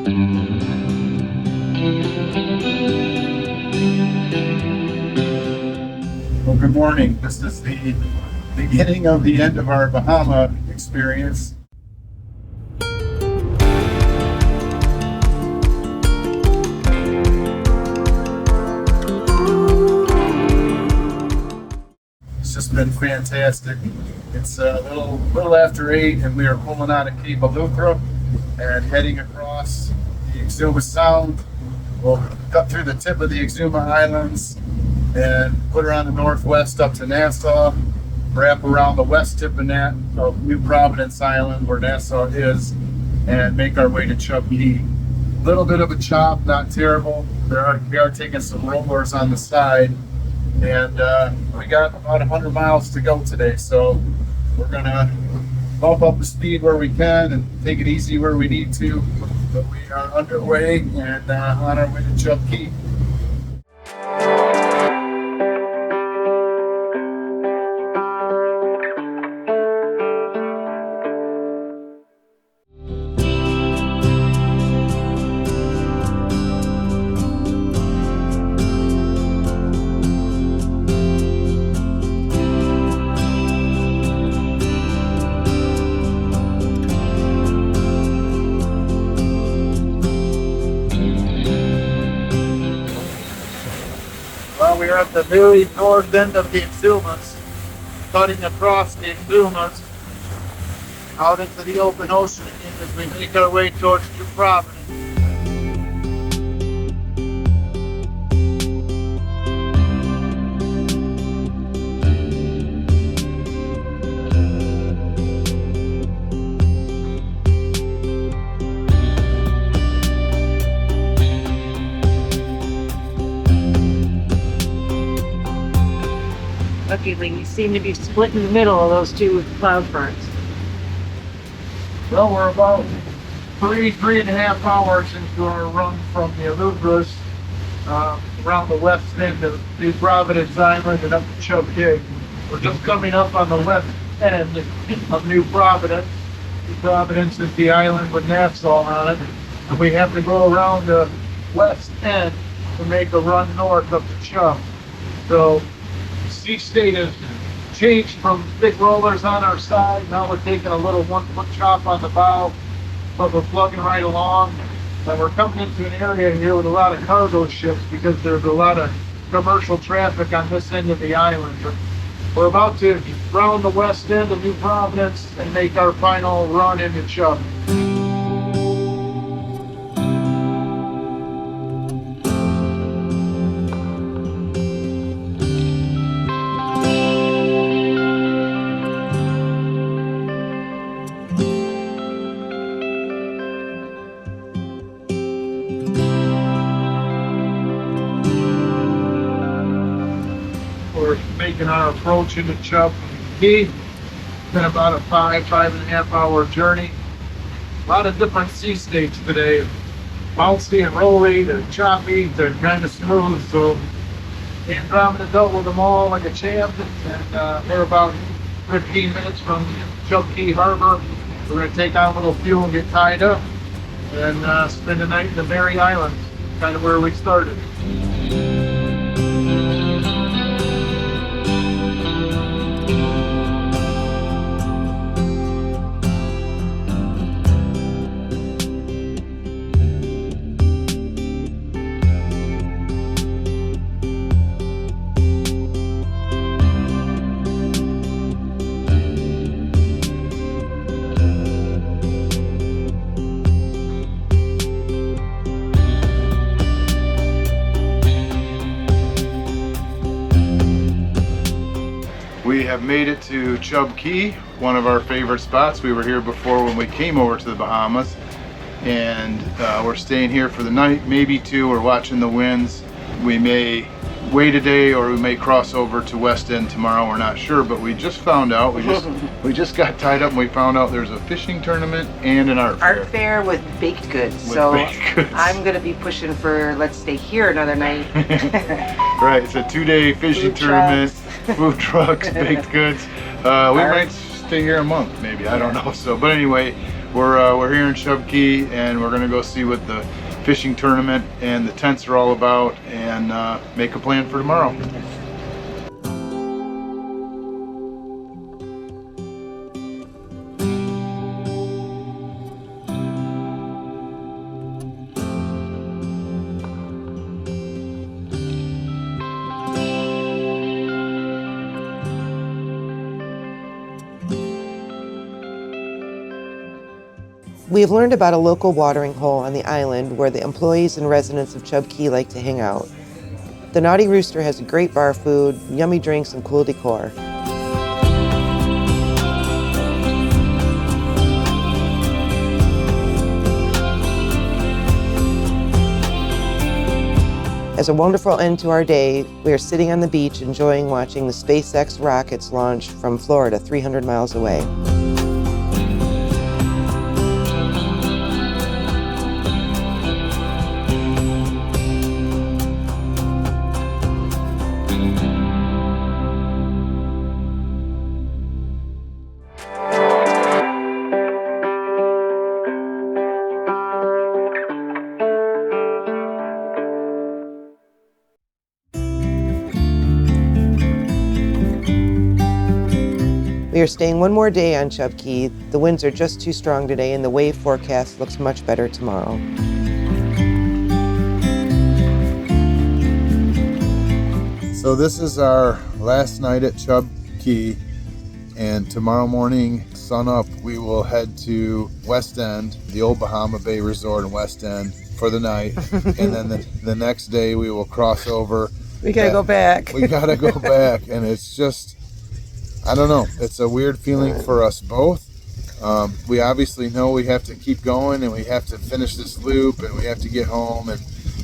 Well, good morning. This is the beginning of the end of our Bahama experience. It's just been fantastic. It's a little after 8 and we are pulling out of Cape Eleuthera and heading across the Exumas Sound. We'll cut through the tip of the Exuma Islands and put her on the northwest up to Nassau, wrap around the west tip of New Providence Island where Nassau is, and make our way to Chub Cay. Little bit of a chop, not terrible. We are taking some rollers on the side, and we got about 100 miles to go today, so we're gonna bump up the speed where we can and take it easy where we need to, but we are underway and on our way to Chub Cay. We're at the very north end of the Exumas, cutting across the Exumas out into the open ocean again as we make our way towards New Providence. Luckily, we seem to be split in the middle of those two cloud fronts. Well, we're about three and a half hours into our run from the Eleutheras around the west end of New Providence Island and up to Chub Cay. We're just coming up on the west end of New Providence. New Providence is the island with Nassau on it, and we have to go around the west end to make a run north up to Chub. So sea state has changed from big rollers on our side. Now we're taking a little 1-foot chop on the bow, but we're plugging right along. And we're coming into an area here with a lot of cargo ships because there's a lot of commercial traffic on this end of the island. But we're about to round the west end of New Providence and make our final run into Chub. Making our approach into Chub Cay. It's been about a 5.5 hour journey. A lot of different sea states today. Bouncy and rolly, they're choppy, they're kind of smooth, so Andromeda dealt with them all like a champ, and we're about 15 minutes from Chub Cay Harbor. We're going to take on a little fuel and get tied up and spend the night in the Mary Islands, kind of where we started. We have made it to Chub Cay, one of our favorite spots. We were here before when we came over to the Bahamas, and we're staying here for the night, maybe 2. We're watching the winds. We may wait a day or we may cross over to West End tomorrow. We're not sure, but we just found out. We just got tied up and we found out there's a fishing tournament and an art fair. Art fair with baked goods. I'm going to be pushing for let's stay here another night. Right, it's a 2-day fishing tournament, food trucks, baked goods. We might stay here a month, maybe. I don't know. So, but anyway, we're here in Chub Cay, and we're gonna go see what the fishing tournament and the tents are all about, and make a plan for tomorrow. We have learned about a local watering hole on the island where the employees and residents of Chub Cay like to hang out. The Naughty Rooster has great bar food, yummy drinks, and cool decor. As a wonderful end to our day, we are sitting on the beach enjoying watching the SpaceX rockets launch from Florida 300 miles away. We are staying one more day on Chub Cay. The winds are just too strong today and the wave forecast looks much better tomorrow. So this is our last night at Chub Cay, and tomorrow morning, sun up, we will head to West End, the old Bahama Bay Resort in West End for the night, and then the next day we will cross over. We gotta go back. We gotta go back, and it's just, I don't know, it's a weird feeling for us both. We obviously know we have to keep going, and we have to finish this loop, and we have to get home, and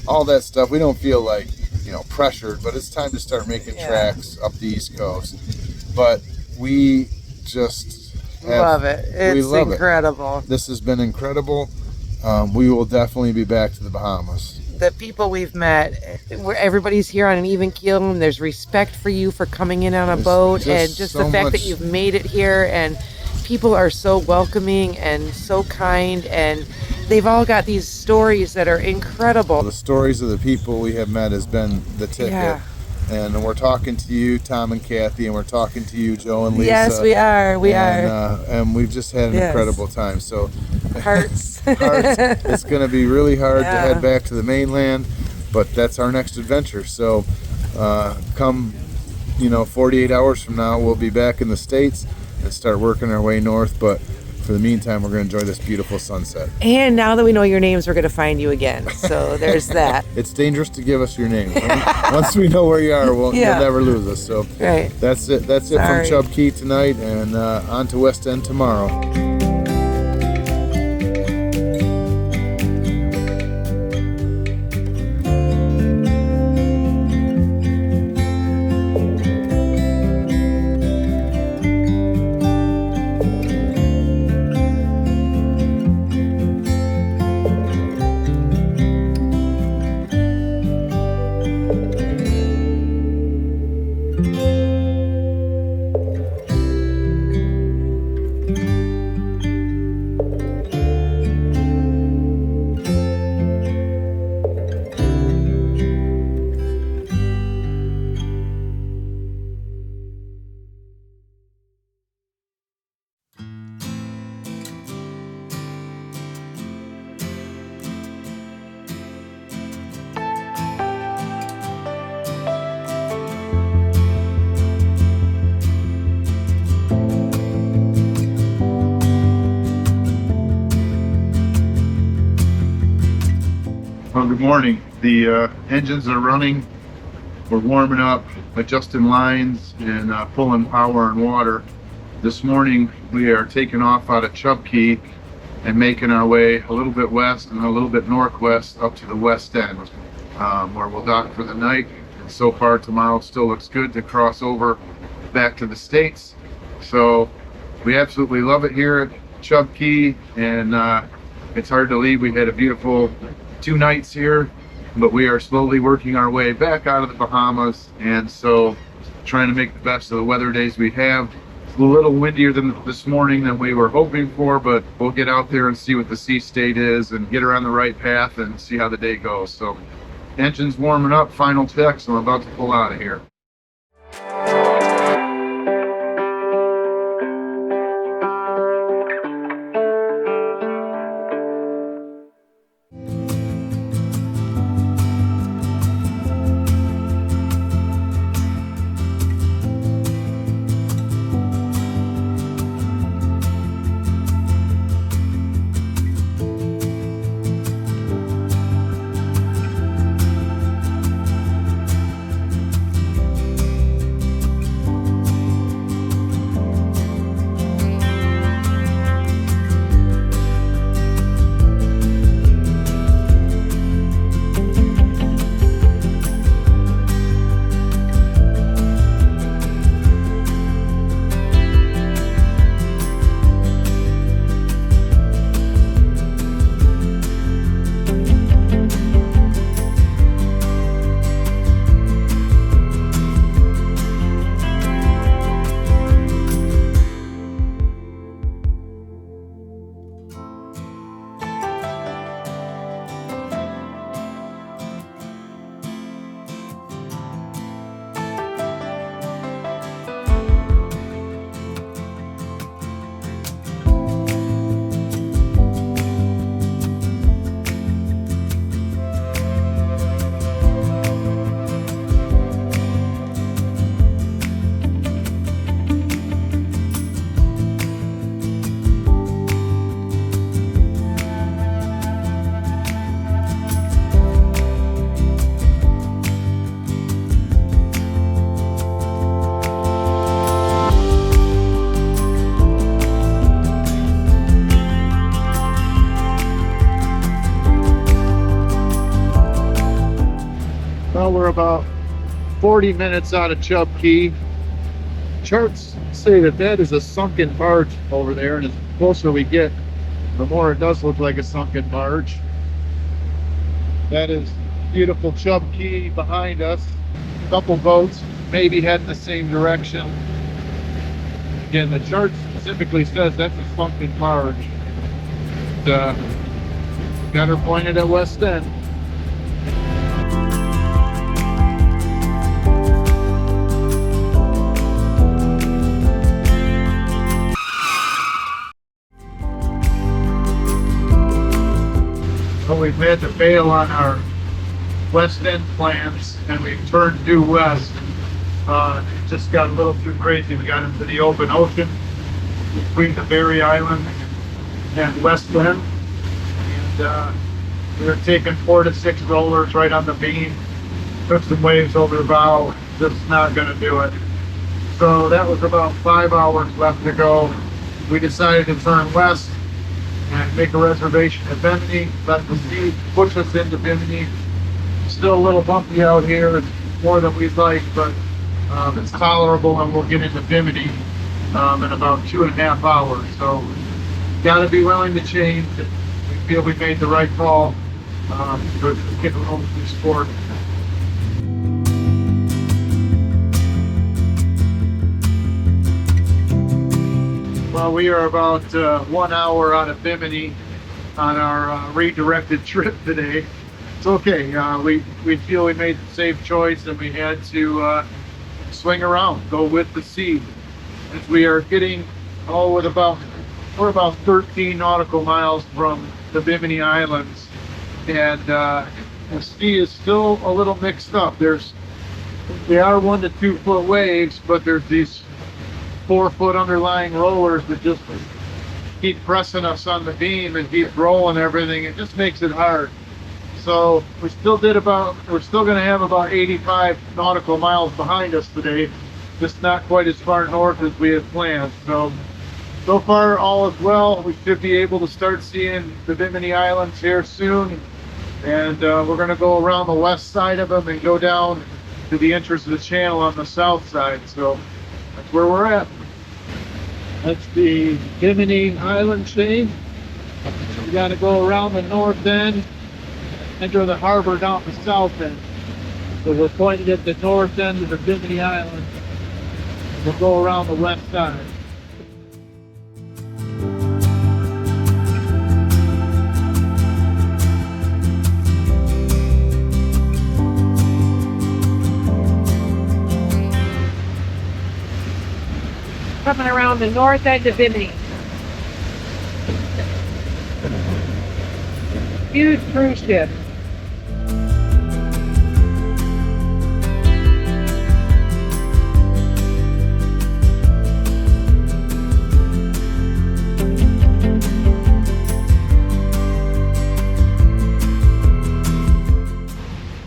all that stuff. We don't feel like, you know, pressured, but it's time to start making tracks up the East Coast. But we just love it. It's incredible. This has been incredible. We will definitely be back to the Bahamas. The people we've met, everybody's here on an even keel, and there's respect for you for coming in on a boat, and just the fact that you've made it here, and people are so welcoming and so kind, and they've all got these stories that are incredible. The stories of the people we have met has been the ticket. Yeah. And we're talking to you, Tom and Kathy, and we're talking to you, Joe and Lisa. Yes, we are. We are. And we've just had an incredible time. So Hearts. It's going to be really hard to head back to the mainland, but that's our next adventure. So come, 48 hours from now, we'll be back in the States and start working our way north. But for the meantime, we're going to enjoy this beautiful sunset. And now that we know your names, we're going to find you again. So there's that. It's dangerous to give us your name. Once we know where you are, you'll never lose us. So that's it. That's it from Chub Cay tonight, and on to West End tomorrow. Well, good morning. The engines are running. We're warming up, adjusting lines, and pulling power and water. This morning we are taking off out of Chub Cay and making our way a little bit west and a little bit northwest up to the West End, where we'll dock for the night. And so far tomorrow still looks good to cross over back to the States. So we absolutely love it here at Chub Cay, and it's hard to leave. We had a beautiful 2 nights here, but we are slowly working our way back out of the Bahamas, and so trying to make the best of the weather days we have. a little windier than this morning than we were hoping for, but we'll get out there and see what the sea state is and get her on the right path and see how the day goes. So engine's warming up, final checks, and I'm about to pull out of here. Well, we're about 40 minutes out of Chub Cay. Charts say that that is a sunken barge over there, and the closer we get, the more it does look like a sunken barge. That is beautiful Chub Cay behind us. A couple boats maybe heading the same direction. Again, the chart specifically says that's a sunken barge. Got her pointed at West End. Well, we've had to bail on our West End plans, and we've turned due west. It just got a little too crazy. We got into the open ocean between the Berry Island and West End, and we were taking 4 to 6 rollers right on the beam. Took some waves over the bow. Just not going to do it. So that was about 5 hours left to go. We decided to turn west and make a reservation at Bimini, let the sea push us into Bimini. Still a little bumpy out here, it's more than we'd like, but it's tolerable, and we'll get into Bimini in about 2.5 hours. So got to be willing to change. We feel we made the right call to get a little new sport. Well, we are about 1 hour out of Bimini on our redirected trip today. It's okay. We feel we made the safe choice, and we had to swing around, go with the sea. As we are getting, we're about 13 nautical miles from the Bimini Islands, and the sea is still a little mixed up. They are 1 to 2 foot waves, but there's these 4 foot underlying rollers that just keep pressing us on the beam and keep rolling everything. It just makes it hard. So we're still going to have about 85 nautical miles behind us today, just not quite as far north as we had planned. So far all is well. We should be able to start seeing the Bimini Islands here soon, and we're going to go around the west side of them and go down to the entrance of the channel on the south side. So that's where we're at. That's the Bimini Island chain. We got to go around the north end, enter the harbor down the south end. So we're pointed at the north end of the Bimini Island. We'll go around the west side. coming around the north end of Bimini. Huge cruise ship.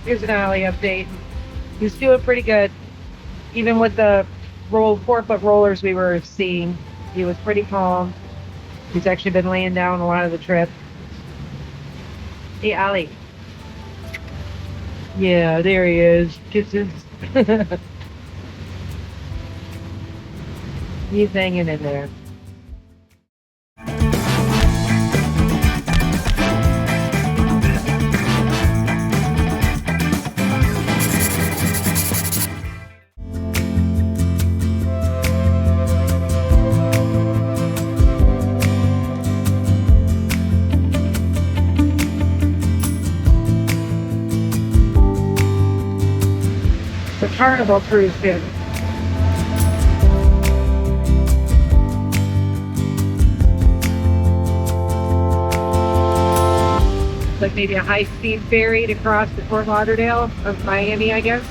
Here's an alley update. He's doing pretty good. Even with the 4-foot rollers we were seeing, he was pretty calm. He's actually been laying down a lot of the trip. Hey, Ollie. Yeah, there he is. Kisses. He's hanging in there. The Carnival cruise ship. Like maybe a high-speed ferry to cross to Fort Lauderdale of Miami, I guess.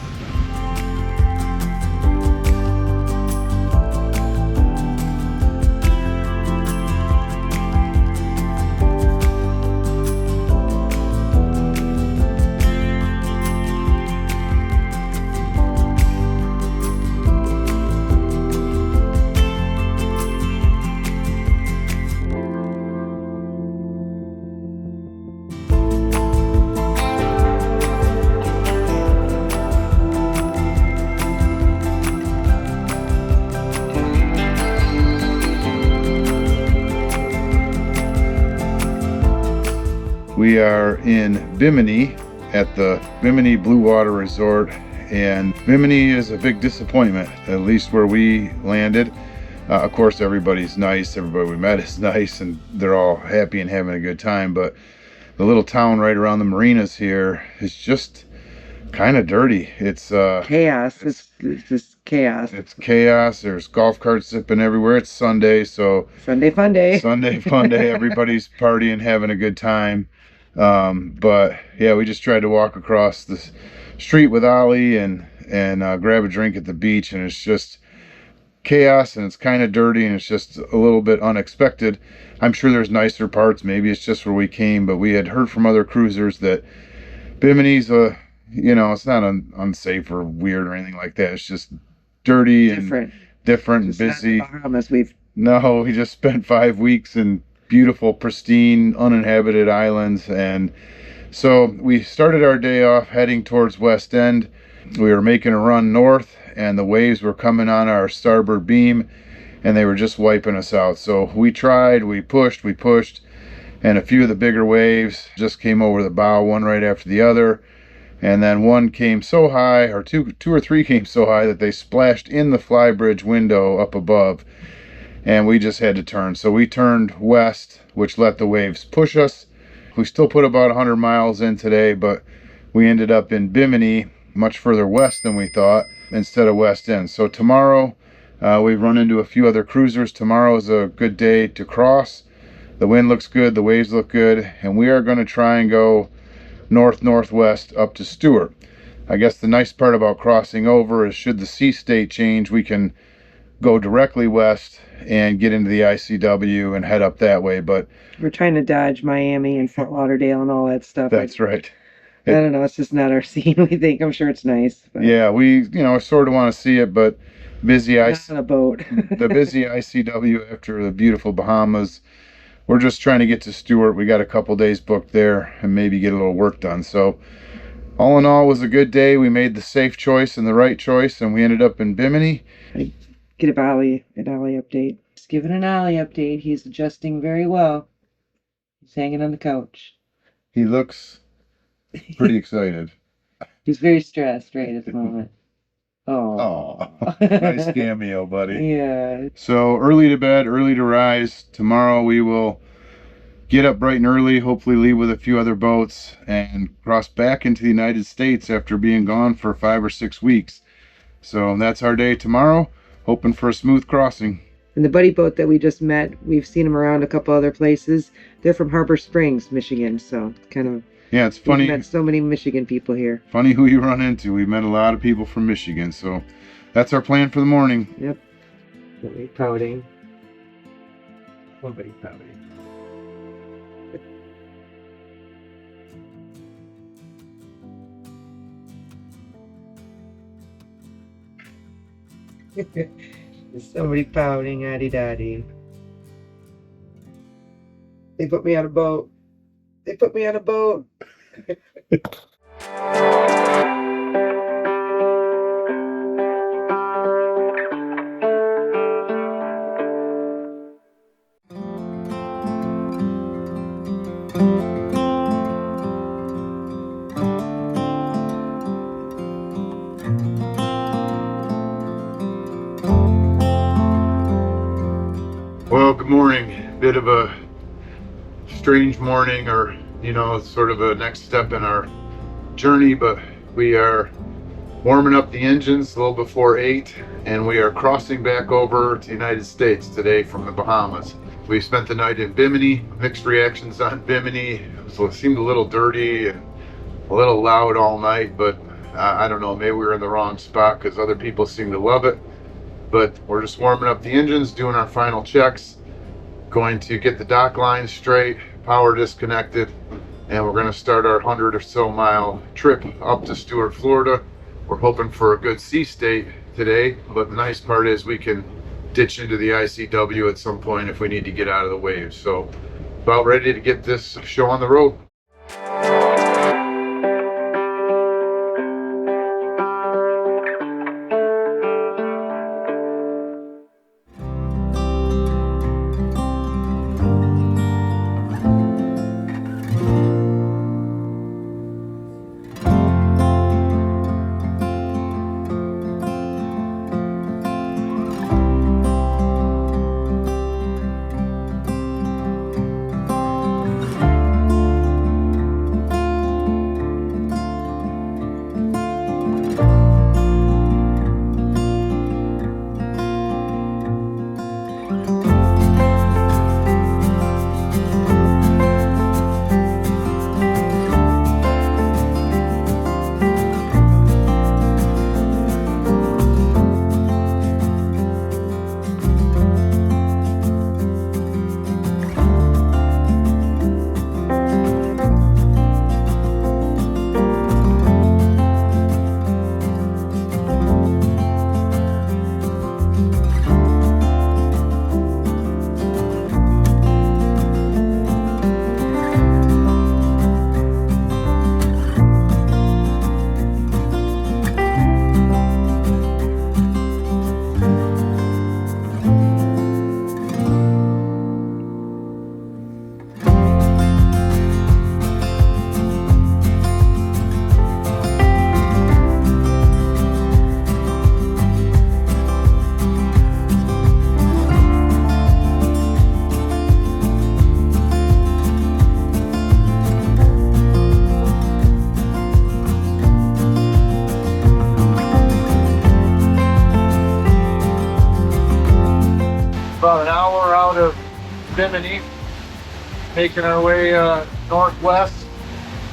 We are in Bimini at the Bimini Blue Water Resort, and Bimini is a big disappointment, at least where we landed. Of course, everybody's nice, everybody we met is nice, and they're all happy and having a good time, but the little town right around the marinas here is just kind of dirty. It's Chaos. It's just chaos. It's chaos. There's golf carts zipping everywhere. It's Sunday, so Sunday fun day. Sunday fun day. Everybody's partying, having a good time. But yeah, we just tried to walk across the street with Ollie and grab a drink at the beach, and it's just chaos, and it's kind of dirty, and it's just a little bit unexpected. I'm sure there's nicer parts. Maybe it's just where we came, but we had heard from other cruisers that Bimini's it's not unsafe or weird or anything like that. It's just dirty and different and busy. Not the Bahamas. We just spent 5 weeks in beautiful, pristine, uninhabited islands, and so we started our day off heading towards West End. We were making a run north, and the waves were coming on our starboard beam, and they were just wiping us out. So we tried, we pushed, and a few of the bigger waves just came over the bow, one right after the other. And then one came so high, or two or three came so high that they splashed in the flybridge window up above, and we just had to turn. So we turned west, which let the waves push us. We still put about 100 miles in today, but we ended up in Bimini, much further west than we thought, instead of West End. So tomorrow, we've run into a few other cruisers. Tomorrow is a good day to cross. The wind looks good, the waves look good, and we are going to try and go northwest up to Stuart. I guess the nice part about crossing over is, should the sea state change, we can go directly west and get into the ICW and head up that way. But we're trying to dodge Miami and Fort Lauderdale and all that stuff. That's right. I don't know, it's just not our scene. We think, I'm sure it's nice, but yeah, we sort of want to see it, but busy on a boat. the busy ICW after the beautiful Bahamas. We're just trying to get to Stuart. We got a couple days booked there and maybe get a little work done. So all in all, it was a good day. We made the safe choice and the right choice, and we ended up in Bimini. Get an Ollie update. Just giving an Ollie update. He's adjusting very well. He's hanging on the couch. He looks pretty excited. He's very stressed right at the moment. Oh, nice cameo, buddy. Yeah. So early to bed, early to rise. Tomorrow we will get up bright and early, hopefully leave with a few other boats, and cross back into the United States after being gone for 5 or 6 weeks. So that's our day tomorrow, hoping for a smooth crossing. And the buddy boat that we just met, we've seen them around a couple other places. They're from Harbor Springs, Michigan. So kind of, yeah, it's funny. We've met so many Michigan people here. Funny who you run into. We've met a lot of people from Michigan. So that's our plan for the morning. Yep. Somebody pouting. Somebody pouting. Somebody pouting, addy daddy. They put me on a boat. They put me on a boat. Well, good morning. Bit of a strange morning, or sort of a next step in our journey, but we are warming up the engines a little before 8, and we are crossing back over to the United States today from the Bahamas. We spent the night in Bimini. Mixed reactions on Bimini. It seemed a little dirty and a little loud all night, but I don't know, maybe we were in the wrong spot because other people seem to love it. But we're just warming up the engines, doing our final checks, going to get the dock lines straight, power disconnected, and we're going to start our 100 or so mile trip up to Stuart, Florida. We're hoping for a good sea state today, but the nice part is we can ditch into the ICW at some point if we need to get out of the waves. So about ready to get this show on the road. About an hour out of Bimini, making our way northwest.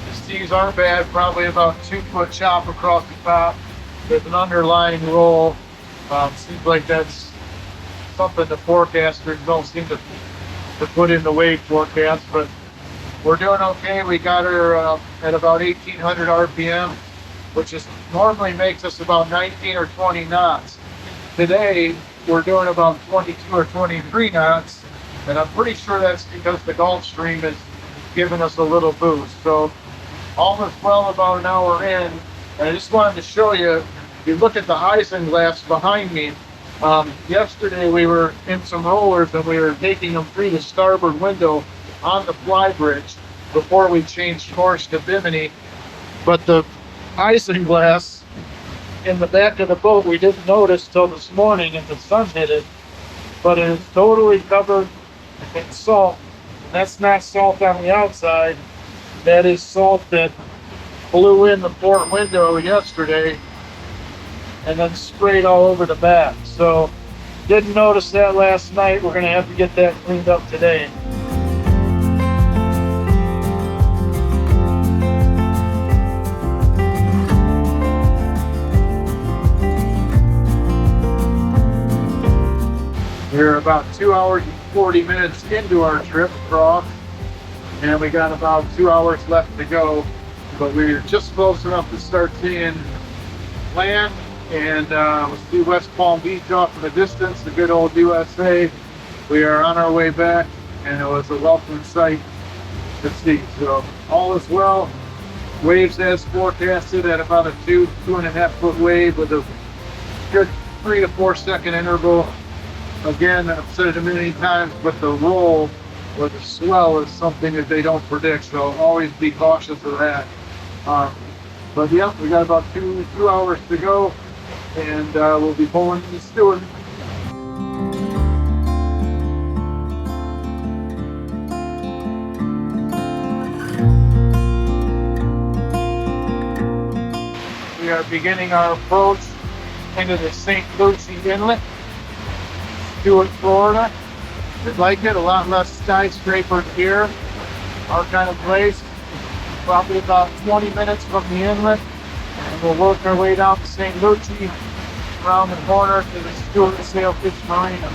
The seas aren't bad, probably about 2-foot chop across the top with an underlying roll. Seems like that's something the forecasters don't seem to put in the wave forecast, but we're doing okay. We got her at about 1,800 RPM, which normally makes us about 19 or 20 knots. Today, we're doing about 22 or 23 knots, and I'm pretty sure that's because the Gulf Stream is giving us a little boost. So almost well about an hour in, and I just wanted to show you, if you look at the isinglass behind me, yesterday we were in some rollers and we were taking them through the starboard window on the fly bridge before we changed course to Bimini, but the isinglass in the back of the boat we didn't notice till this morning and the sun hit it, but it is totally covered in salt. That's not salt on the outside, that is salt that blew in the port window yesterday and then sprayed all over the back. So Didn't notice that last night. We're gonna have to get that cleaned up today. We're about 2 hours and 40 minutes into our trip across, and we got about 2 hours left to go. But we're just close enough to start seeing land, and we'll see West Palm Beach off in the distance, the good old USA. We are on our way back, and it was a welcome sight to see. So all is well. Waves as forecasted at about a 2.5 foot wave with a good 3 to 4 second interval. Again, I've said it a million times, but the roll or the swell is something that they don't predict, so always be cautious of that. But yeah, we got about two hours to go, and we'll be pulling to Stuart. We are beginning our approach into the St. Lucie Inlet, Stuart, Florida. We like it, a lot less skyscrapers here. Our kind of place. Probably about 20 minutes from the inlet, and we'll work our way down to St. Lucie, around the corner to the Stuart Sailfish Marina.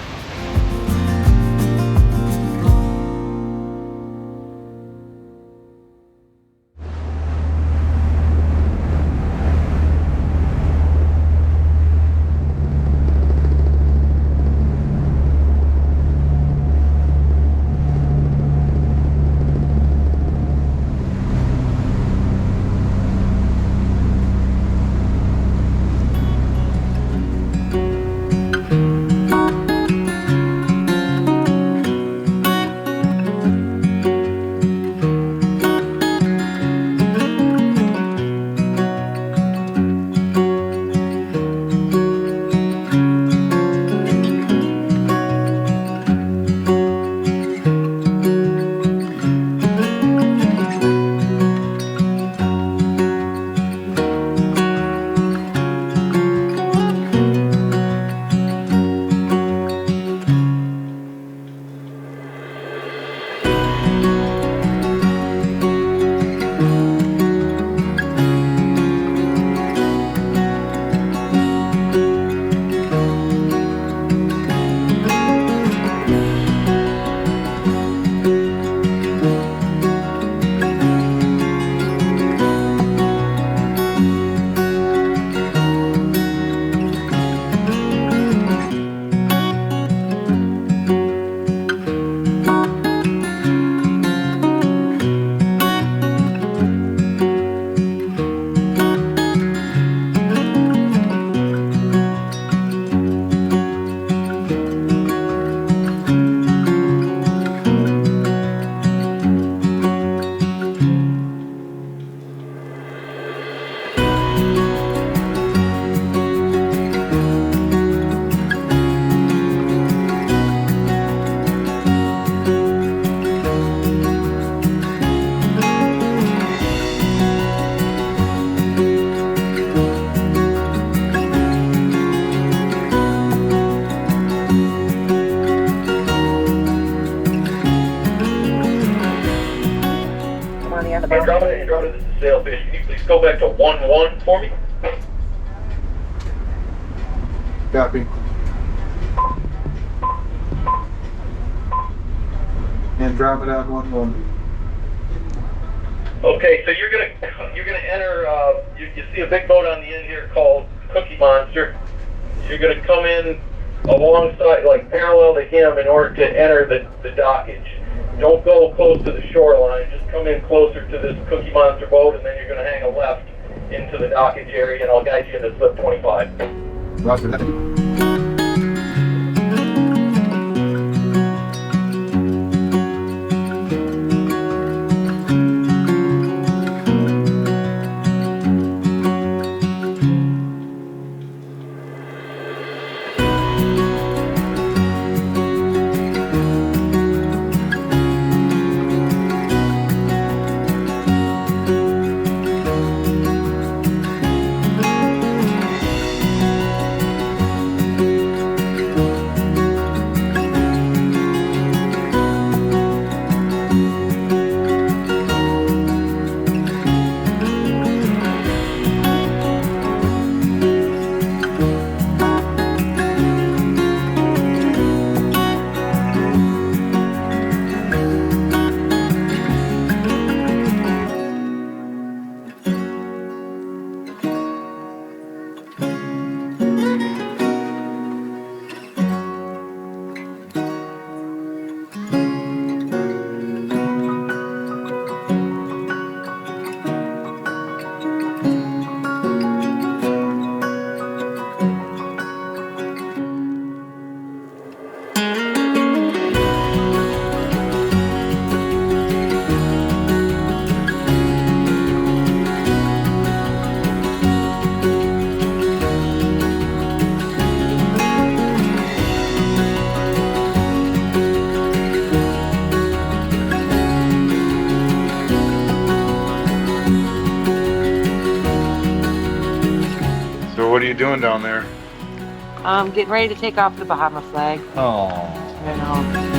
Andromeda, this is Sailfish. Can you please go back to 1-1 for me? Copy. Andromeda 1-1. Okay, so you're gonna enter. You see a big boat on the end here called Cookie Monster. You're gonna come in alongside, like parallel to him, in order to enter the dockage. Don't go close to the shoreline. Just come in closer to this Cookie Monster boat, and then you're gonna hang a left into the dockage area, and I'll guide you into slip 25. Roger that. what are you doing down there? Getting ready to take off the Bahamas-LEG. Oh. You know.